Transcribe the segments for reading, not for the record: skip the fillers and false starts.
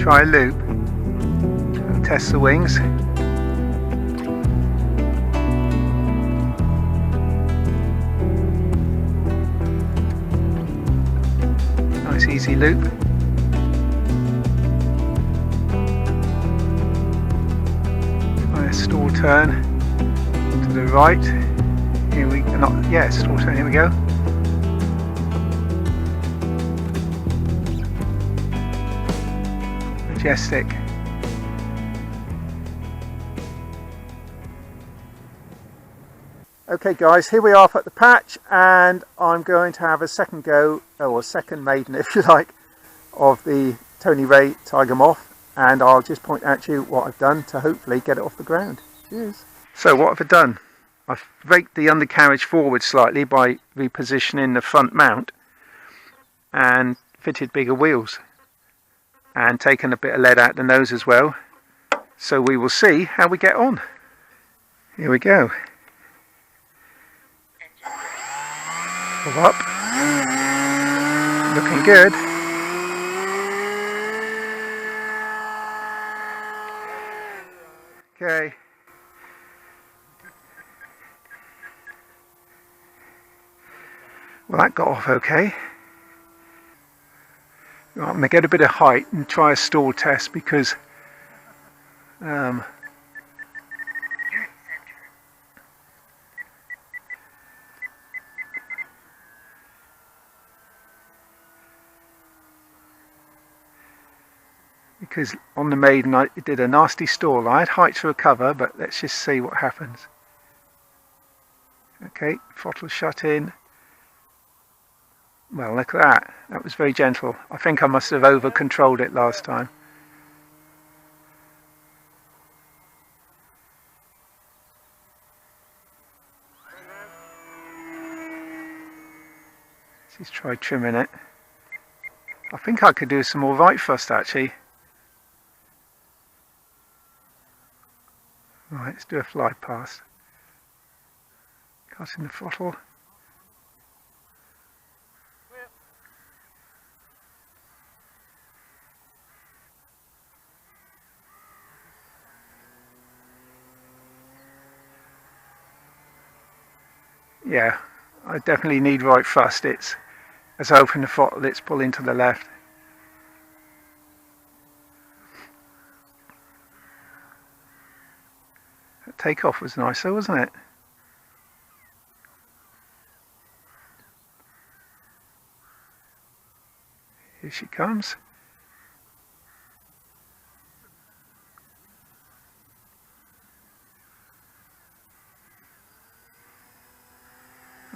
try a loop and test the wings. Nice easy loop. Try a stall turn to the right. Here we go. Stall turn. Here we go. Majestic. Okay guys, here we are up at the patch, and I'm going to have a second go, or second maiden if you like, of the Tony Ray Tiger Moth, and I'll just point out to you what I've done to hopefully get it off the ground. Cheers. So what have I done? I've raked the undercarriage forward slightly by repositioning the front mount and fitted bigger wheels, and taken a bit of lead out the nose as well. So we will see how we get on. Here we go. Pull up. Looking good. Okay. Well, that got off okay. Right, I'm going to get a bit of height and try a stall test because on the maiden I did a nasty stall. I had height to recover, but let's just see what happens. Okay, throttle shut in. Well, look at that. That was very gentle. I think I must have over controlled it last time. Let's just try trimming it. I think I could do some more right thrust actually. Right, let's do a fly pass. Cutting the throttle. Yeah, I definitely need right thrust. It's as I open the throttle, it's pulling to the left. That takeoff was nice though, wasn't it? Here she comes.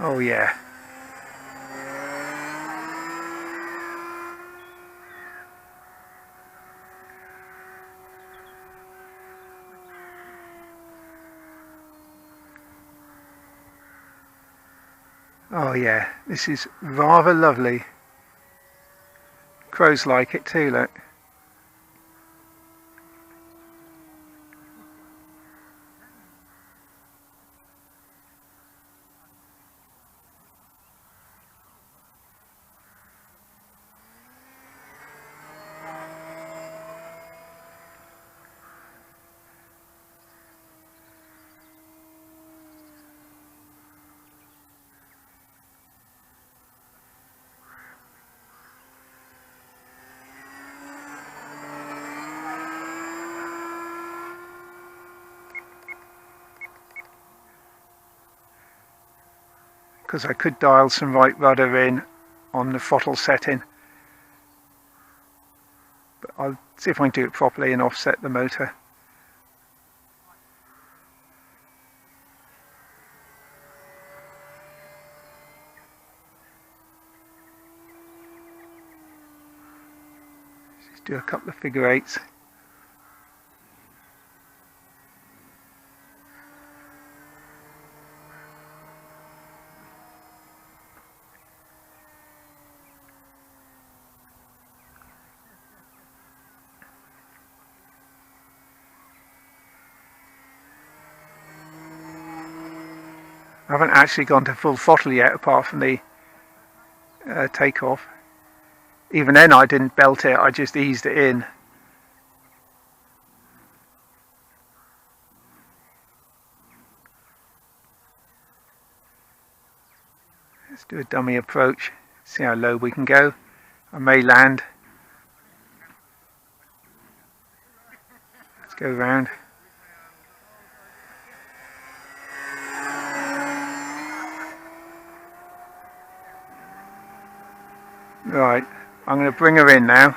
Oh yeah. Oh yeah, this is rather lovely. Crows like it too, look. Because I could dial some right rudder in on the throttle setting, but I'll see if I can do it properly and offset the motor. Just do a couple of figure eights. I haven't actually gone to full throttle yet, apart from the takeoff. Even then I didn't belt it, I just eased it in Let's do a dummy approach, see how low we can go. I may land. Let's go round. Right, I'm going to bring her in now.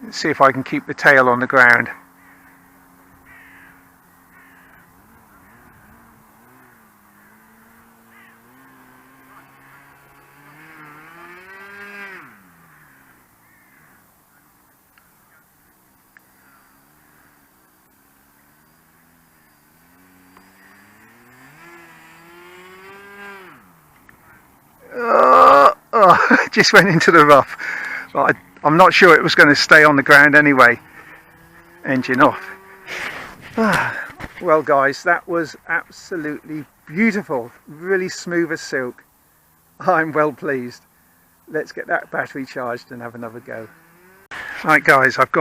Let's see if I can keep the tail on the ground. Just went into the rough, but I'm not sure it was going to stay on the ground anyway. Engine off. Well guys, that was absolutely beautiful, really smooth as silk. I'm well pleased. Let's get that battery charged and have another go. Right guys, I've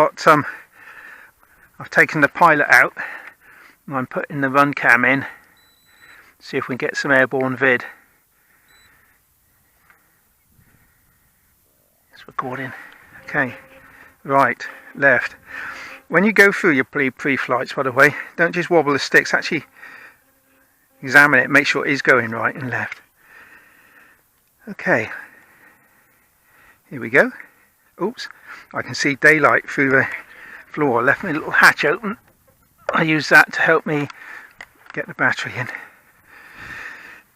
taken the pilot out and I'm putting the run cam in, see if we can get some airborne vid. Recording. Okay, right, left. When you go through your pre-flights, by the way, don't just wobble the sticks, actually examine it, make sure it is going right and left. Okay, here we go. Oops, I can see daylight through the floor. I left my little hatch open. I use that to help me get the battery in.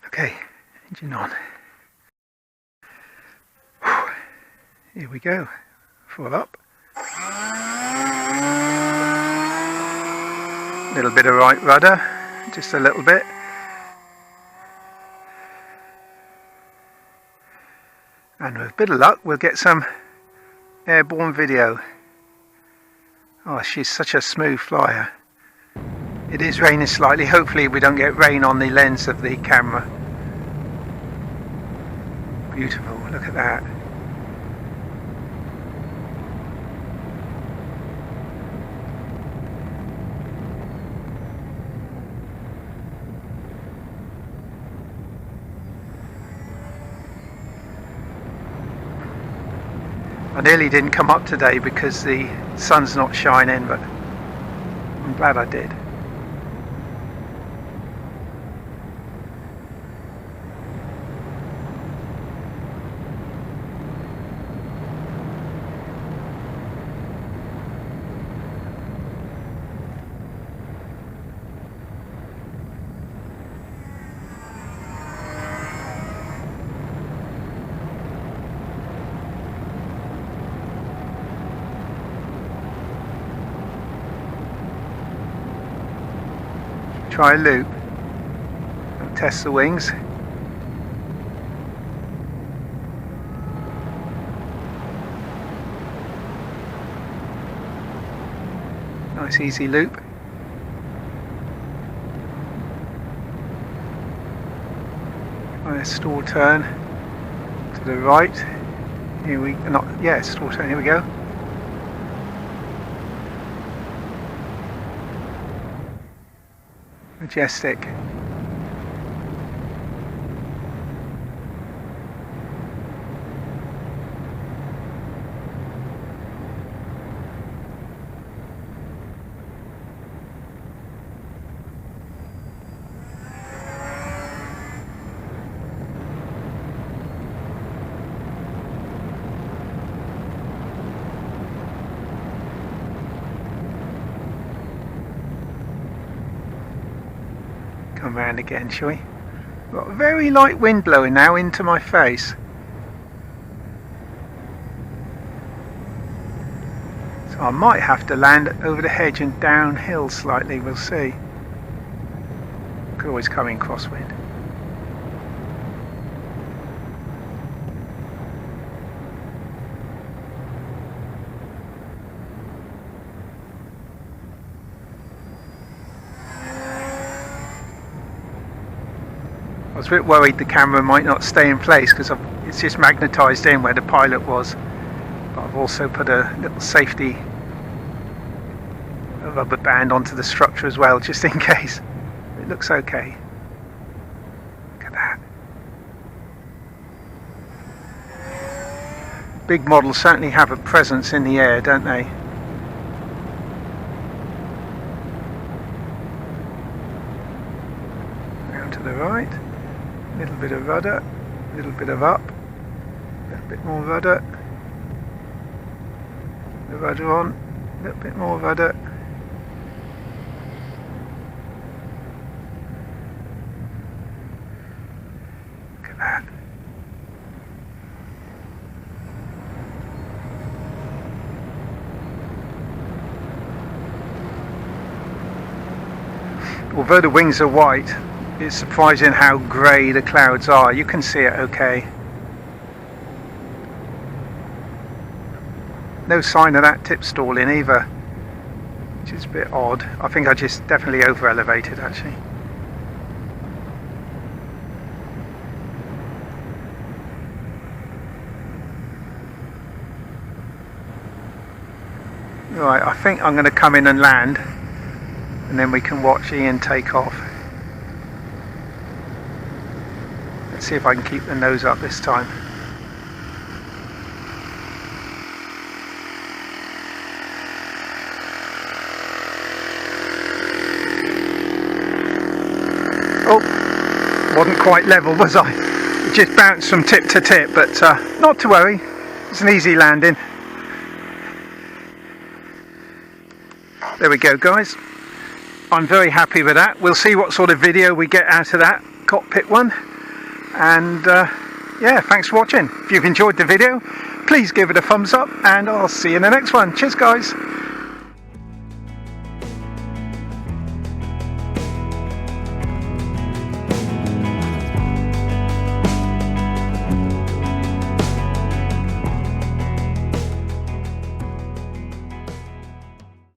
Okay, engine on. Here we go, full up. A little bit of right rudder, just a little bit. And with a bit of luck, we'll get some airborne video. Oh, she's such a smooth flyer. It is raining slightly, hopefully we don't get rain on the lens of the camera. Beautiful, look at that. I nearly didn't come up today because the sun's not shining, but I'm glad I did. Try a loop and test the wings. Nice easy loop. Try a stall turn to the right. Here we stall turn, here we go. Majestic. Come round again, shall we? Got a very light wind blowing now into my face. So I might have to land over the hedge and downhill slightly, we'll see. Could always come in crosswind. I was a bit worried the camera might not stay in place because it's just magnetised in where the pilot was, but I've also put a little safety rubber band onto the structure as well, just in case. It looks okay. Look at that. Big models certainly have a presence in the air, don't they? Round to the right, a little bit of rudder, a little bit of up, a little bit more rudder, the rudder on, a little bit more rudder. Look at that. Although the wings are white, it's surprising how grey the clouds are. You can see it okay. No sign of that tip stalling either, which is a bit odd. I think I just definitely over elevated actually. Right, I think I'm going to come in and land, and then we can watch Ian take off. Let's see if I can keep the nose up this time. Oh, wasn't quite level, was I? It just bounced from tip to tip, but not to worry, it's an easy landing. There we go, guys. I'm very happy with that. We'll see what sort of video we get out of that cockpit one. And yeah, thanks for watching. If you've enjoyed the video, please give it a thumbs up, and I'll see you in the next one. Cheers, guys.